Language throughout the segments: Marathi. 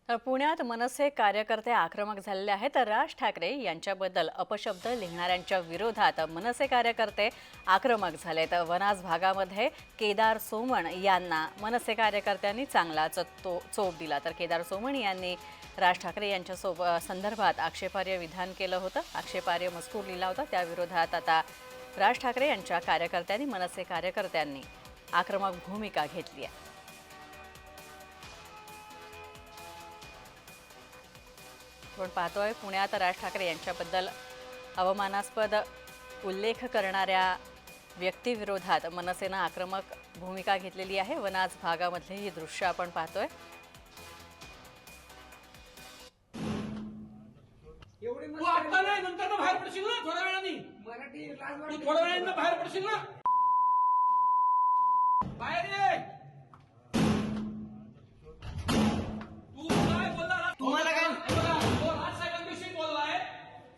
तर पुण्यात मनसे कार्यकर्ते आक्रमक झालेले आहेत. तर राज ठाकरे यांच्याबद्दल अपशब्द लिहिणाऱ्यांच्या विरोधात मनसे कार्यकर्ते आक्रमक झालेत. वनाज भागामध्ये केदार सोमण यांना मनसे कार्यकर्त्यांनी चांगलाच चोप दिला. तर केदार सोमण यांनी राज ठाकरे यांच्या संदर्भात आक्षेपार्ह विधान केलं होतं. आक्षेपार्ह मजकूर लिहिला होता. त्या विरोधात आता राज ठाकरे यांच्या कार्यकर्त्यांनी मनसे कार्यकर्त्यांनी आक्रमक भूमिका घेतली आहे. आपण पाहतोय पुण्यात राज ठाकरे यांच्याबद्दल अवमानास्पद उल्लेख करणाऱ्या व्यक्तीविरोधात मनसेनं आक्रमक भूमिका घेतलेली आहे. वनाज भागामधले ही दृश्य आपण पाहतोय. तू आता नाही नंतर ना बाहेर पडशील ना थोड्या वेळाने. तू थोड्या वेळाने बाहेर पडशील ना. बाहेर ये. तू काय बोलला? तुम्हाला काय तो राजसाहेबांविषयी बोललाय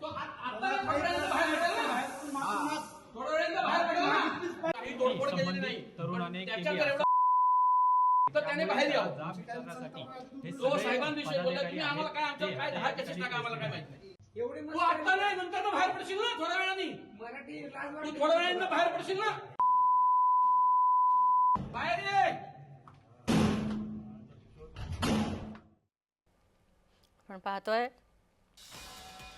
तो आता थोड्या वेळाने बाहेर पडेल ना. थोड्या वेळाने बाहेर पडेल ना. काही तोडफोड केलेली नाही. तरुणाने त्याच्याकडे एवढा तर त्याने बाहेर यावं. तो साहेबांविषयी बोलला तुम्ही आम्हाला काय आमचं काय 10 केसेस टाका आम्हाला काय माहित नाही. तू आता नाही नंतर ना बाहेर पडशील ना थोड्या वेळाने. तू थोड्या वेळाने बाहेर पडशील ना. बाहेर ये. आपण पाहतोय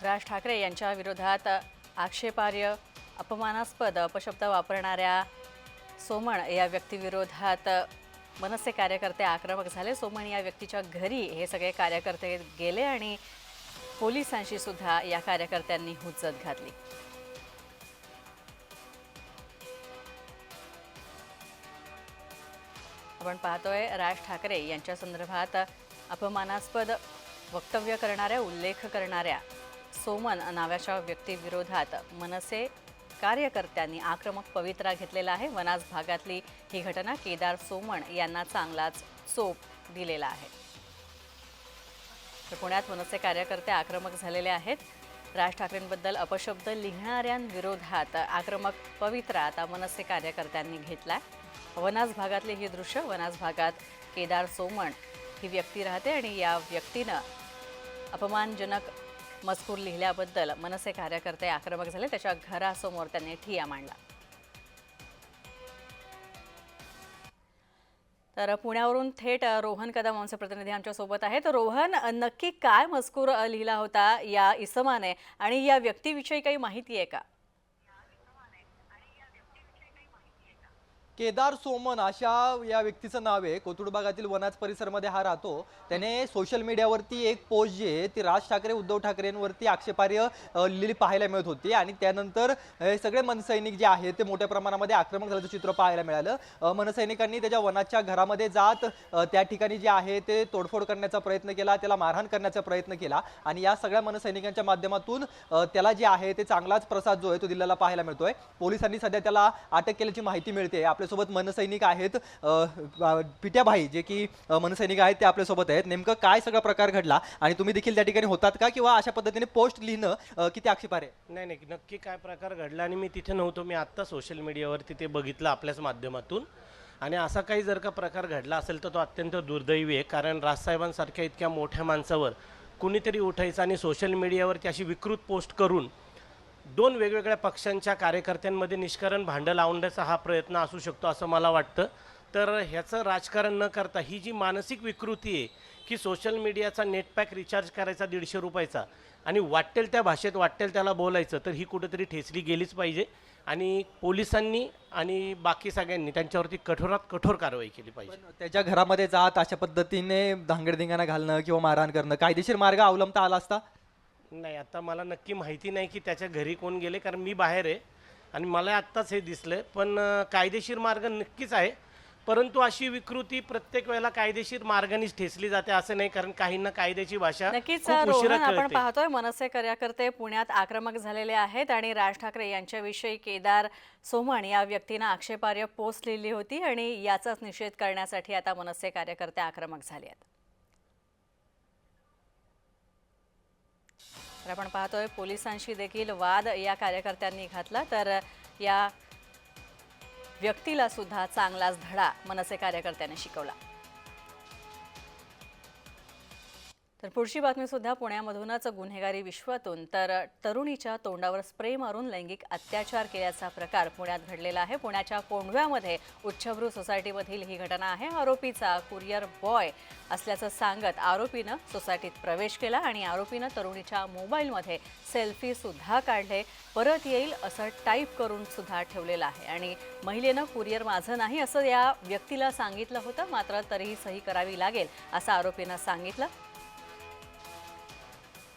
राज ठाकरे यांच्या विरोधात आक्षेपार्ह अपमानास्पद अपशब्द वापरणाऱ्या सोमण या व्यक्तीविरोधात मनसे कार्यकर्ते आक्रमक झाले. सोमण या व्यक्तीच्या घरी हे सगळे कार्यकर्ते गेले आणि पोलिसांशी सुद्धा या कार्यकर्त्यांनी हुज्जत घातली. आपण पाहतोय राज ठाकरे यांच्या संदर्भात अपमानास्पद वक्तव्य करणाऱ्या उल्लेख करणाऱ्या सोमन नावाच्या व्यक्तीविरोधात मनसे कार्यकर्त्यांनी आक्रमक पवित्रा घेतलेला आहे. वनाज भागातली ही घटना केदार सोमण यांना चांगलाच चोप दिलेला आहे. तर पुण्यात मनसे कार्यकर्ते आक्रमक झालेले आहेत. राज ठाकरेंबद्दल अपशब्द लिहिणाऱ्यांविरोधात आक्रमक पवित्रा आता मनसे कार्यकर्त्यांनी घेतलाय. वनाज भागातले हे दृश्य. वनाज भागात केदार सोमण ही व्यक्ती राहते आणि या व्यक्तीनं अपमानजनक मजकूर लिहिल्याबद्दल मनसे कार्यकर्ते आक्रमक झाले. त्याच्या घरासमोर त्यांनी ठिय्या मांडला. तर पुण्यावरून थेट रोहन कदम आमचे प्रतिनिधी आमच्या सोबत आहेत. रोहन, नक्की काय मजकूर लिहिला होता या इसमाने आणि या व्यक्तीविषयी काही माहिती आहे का? केदार सोमन अशा या व्यक्तीचं नाव आहे. कोथरूड भागातील वनाज परिसरमध्ये हा राहतो. त्याने सोशल मीडियावरती एक पोस्ट जी आहे ती राज ठाकरे उद्धव ठाकरेंवरती आक्षेपार्ह लिहिली पाहायला मिळत होती आणि त्यानंतर सगळे मनसैनिक जे आहेत ते मोठ्या प्रमाणामध्ये आक्रमक झाल्याचं चित्र पाहायला मिळालं. मनसैनिकांनी त्याच्या वनाच्या घरामध्ये जात त्या ठिकाणी जे आहे ते तोडफोड करण्याचा प्रयत्न केला, त्याला मारहाण करण्याचा प्रयत्न केला आणि या सगळ्या मनसैनिकांच्या माध्यमातून त्याला जे आहे ते चांगलाच प्रसाद जो आहे तो दिलेला पाहायला मिळतोय. पोलिसांनी सध्या त्याला अटक केल्याची माहिती मिळते. आपल्यासोबत मनसैनिक आहेत पिट्याभाई, जे की मनसैनिक आहेत ते आपल्यासोबत आहेत. नेमकं काय सगळा प्रकार घडला आणि तुम्ही देखील त्या ठिकाणी होतात का, किंवा अशा पद्धतीने पोस्ट लिहिणं किती आक्षेपार्ह आहे? नाही, नक्की काय प्रकार घडला आणि मी तिथे नव्हतो. मी आत्ता सोशल मीडियावरती ते बघितलं आपल्याच माध्यमातून. आणि असा काही जर का प्रकार घडला असेल तर तो अत्यंत दुर्दैवी आहे. कारण राजसाहेबांसारख्या इतक्या मोठ्या माणसावर कुणीतरी उठायचं आणि सोशल मीडियावरती अशी विकृत पोस्ट करून दोन वेगवेगळ्या पक्षांच्या कार्यकर्त्यांमध्ये निष्करण भांडं लावण्याचा हा प्रयत्न असू शकतो असं मला वाटतं. तर ह्याचं राजकारण न करता ही जी मानसिक विकृती आहे की सोशल मीडियाचा नेटपॅक रिचार्ज करायचा 150 रुपयाचा आणि वाटेल त्या भाषेत वाटेल त्याला बोलायचं, तर ही कुठेतरी ठेचली गेलीच पाहिजे आणि पोलिसांनी आणि बाकी सगळ्यांनी त्यांच्यावरती कठोरात कठोर कारवाई केली पाहिजे. त्याच्या घरामध्ये जात अशा पद्धतीने धांगडधिंगाणा घालणं किंवा मारहाण करणं कायदेशीर मार्ग अवलंबता आला असता? नाही, आता मला नक्की माहिती नाही की त्याच्या घरी कोण गेले, कारण मी बाहेर आहे आणि मला आत्ताच हे दिसलं. पण कायदेशीर मार्ग नक्कीच आहे, परंतु अशी विकृती प्रत्येक वेळेला कायदेशीर मार्गानेच ठेचली जाते असं नाही, कारण काहींना कायद्याची भाषा नक्कीच खूप उशिरा रोहन, आपण कळते. पाहतोय मनसे कार्यकर्ते पुण्यात आक्रमक झालेले आहेत आणि राज ठाकरे यांच्याविषयी केदार सोमण या व्यक्तीनं आक्षेपार्ह पोस्ट लिहिली होती आणि याचाच निषेध करण्यासाठी आता मनसे कार्यकर्ते आक्रमक झाले आहेत. तर आपण पाहतोय पोलिसांशी देखील वाद या कार्यकर्त्यांनी घातला. तर या व्यक्तीला सुद्धा चांगलाच धडा मनसे कार्यकर्त्यांनी शिकवला. तर पुढची बातमी सुद्धा पुण्यामधूनच गुन्हेगारी विश्वातून. तर तरुणीच्या तोंडावर स्प्रे मारून लैंगिक अत्याचार केल्याचा प्रकार पुण्यात घडलेला आहे. पुण्याच्या कोंढव्यामध्ये उच्चभ्रू सोसायटीमधील ही घटना आहे. आरोपीचा कुरिअर बॉय असल्याचं सांगत आरोपीनं सोसायटीत प्रवेश केला आणि आरोपीनं तरुणीच्या मोबाईलमध्ये सेल्फी सुद्धा काढले. परत येईल असं टाईप करून सुद्धा ठेवलेलं आहे आणि महिलेनं कुरिअर माझं नाही असं या व्यक्तीला सांगितलं होतं, मात्र तरीही सही करावी लागेल असं आरोपीनं सांगितलं.